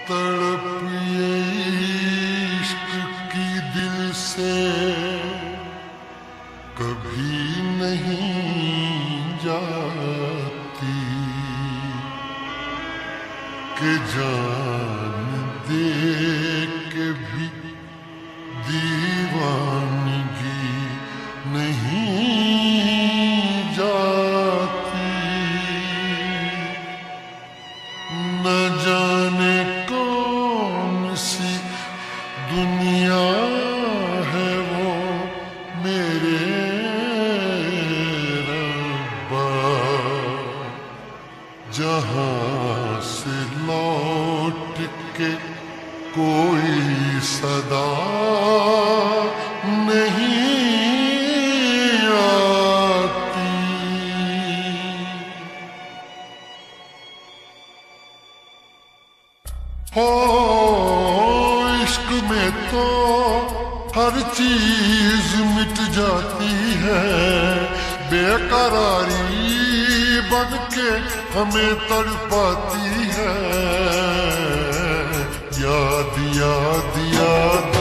तड़प ये इश्क की दिल से कभी नहीं जाती कि जान दे के भी दीवानगी नहीं जाती। न जाने कौन सी दुनिया है वो मेरे रब्बा, जहां से लौट के कोई सदा नहीं आती। हो इश्क में तो हर चीज मिट जाती है, बेकरारी बन के हमें तड़पाती है। याद याद याद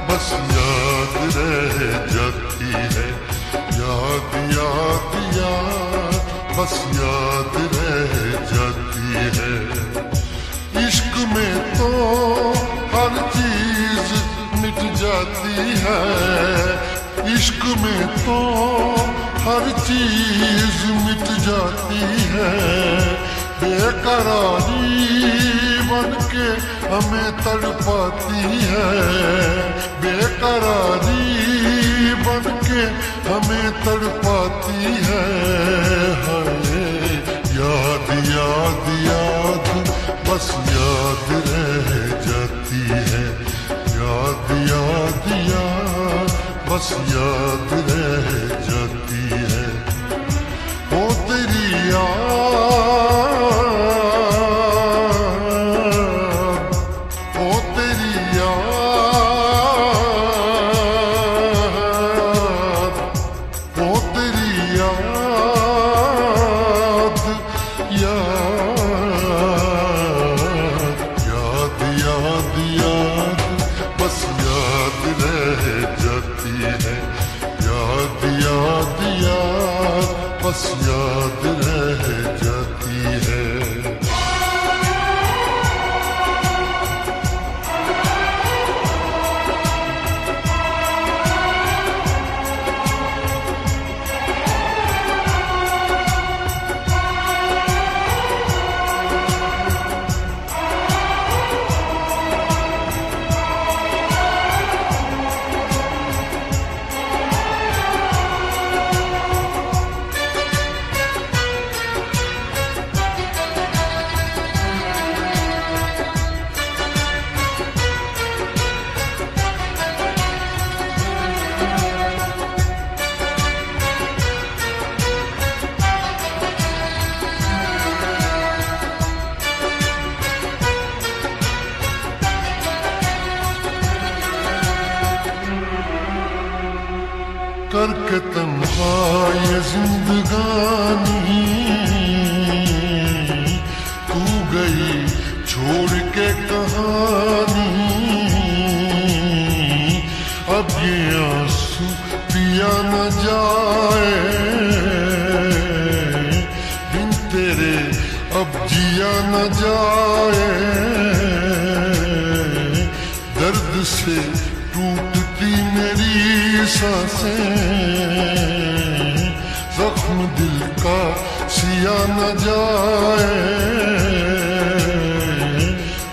बस याद रह जाती है, याद याद याद बस याद रह जाती है। इश्क में तो हर चीज मिट जाती है, इश्क में तो हर चीज मिट जाती है। बेकरारी बन के हमें तड़पाती है, बेकरारी बन के हमें तड़पाती है। हाय याद याद याद बस याद रह जाती है, याद याद याद बस याद रह जाती है। ओ तेरी याद, ओ तेरी याद, ओ तेरी याद, याद याद याद बस याद रह जाती है, याद याद याद बस याद रह जाती है। करके तन्हा ये जिंदगानी तू गई छोड़ के कहानी। अब ये आंसू पिया न जाए बिन तेरे, अब जिया न जाए। दर्द से टूटती मेरी सांसें, जख्म दिल का सिया न जाए।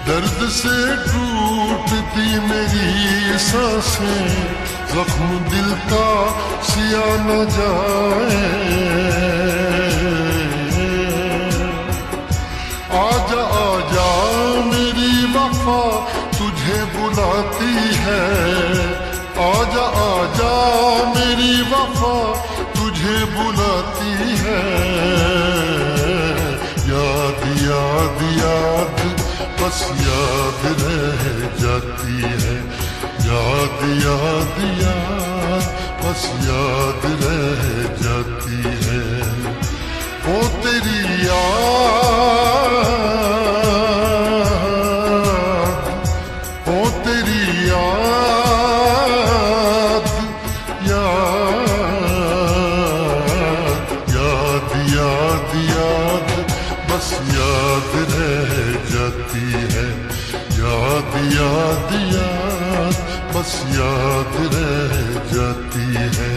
दर्द से टूटती मेरी सांसें, जख्म दिल का सिया न जाए। आजा आजा मेरी वफा तुझे बुलाती है, आजा आजा मेरी वफा तुझे बुलाती है। याद याद याद बस याद रह जाती है, याद याद याद बस याद रह जाती है। ओ तेरी याद, याद रह जाती है। याद याद याद बस याद रह जाती है।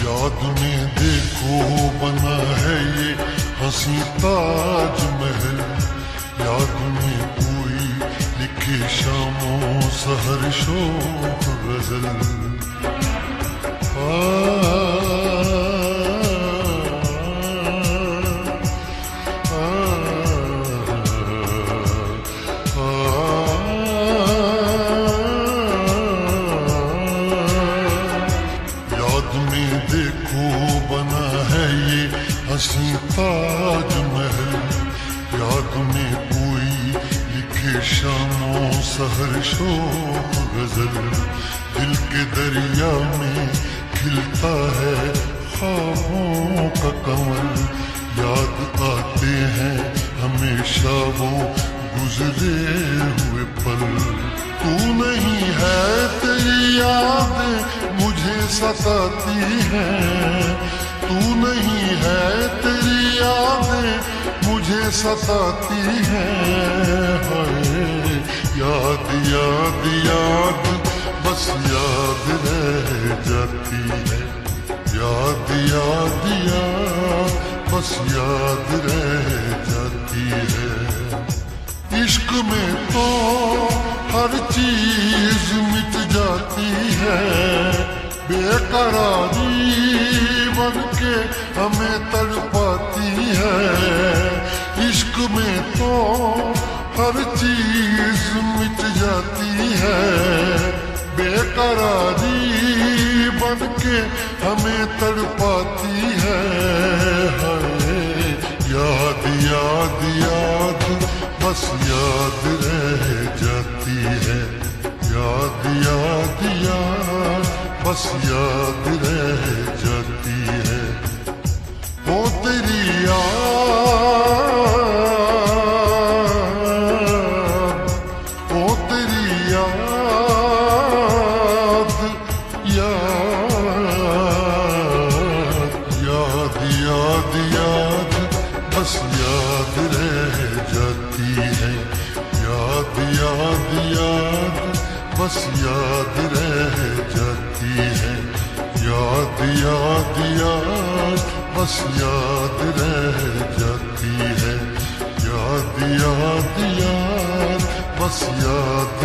याद में देखो बना है ये हंसी ताजमहल। याद में कोई लिखे शामों सहर शोक गजल। देखो बना है ये हंसी ताजमहल। याद में कोई लिखे शामों सहर शोक गजल। दिल के दरिया में खिलता है ख्वाबों का कमल। याद आते हैं हमेशा वो गुजरे हुए पल। तू नहीं है तेरी यादें मुझे सताती है। तू नहीं है तेरी यादें मुझे सताती है। हाय याद याद याद बस याद रह जाती है। याद याद याद बस याद रह जाती है। इश्क में तो हर चीज मिट जाती है। बेकरारी बन के हमें तड़पाती है। इश्क में तो हर चीज मिट जाती है। बेकरारी बन के हमें तड़पाती है। याद याद याद बस याद रह जाती है। याद याद याद बस याद रह जाती है। वो तेरी याद, वो तेरी याद, याद याद याद बस याद रह जाती है। याद याद याद बस याद रह जाती है। याद याद याद बस याद रह जाती है। याद याद याद बस याद